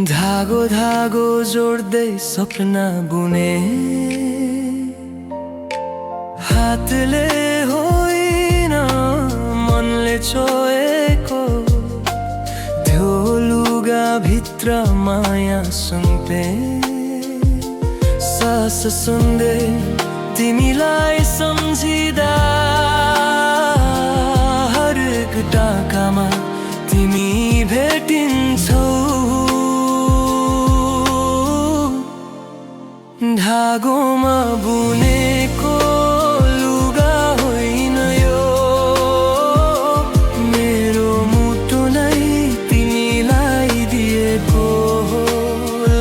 धागो धागो जोड्दै सपना बुने, हातले होइन मनले छोएको, त्यो लुगा भित्र माया सुम्पे। सास सुन्दै तिमीलाई सम्झिँदा हरेक टाकामा तिमी भेटिन्छौ। धागोमा बुनेको लुगा होइन यो, मेरो मुटु नै तिमीलाई दिएको हो।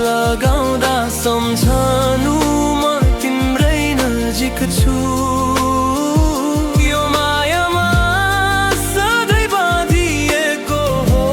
लगाउँदा सम्झनु म तिम्रै नजिक छु, यो मायामा सधैँ बाँधिएको हो।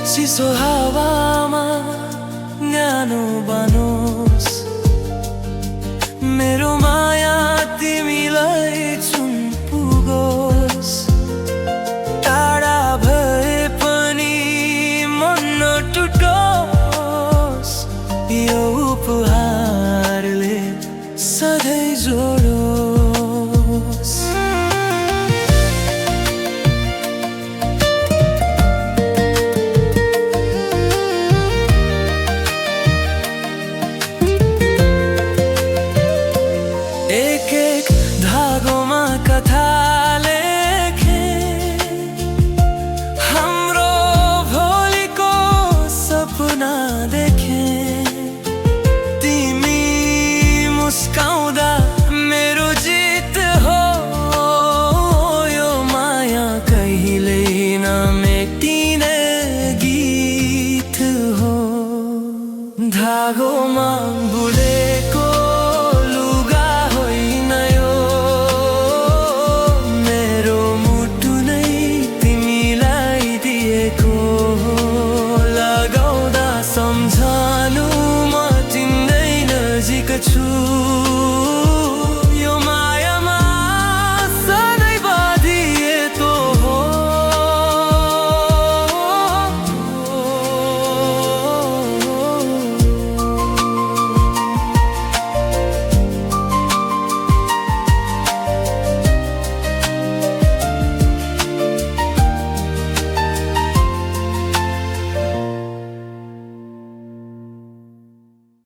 चिसो हावामा न्यानो बानो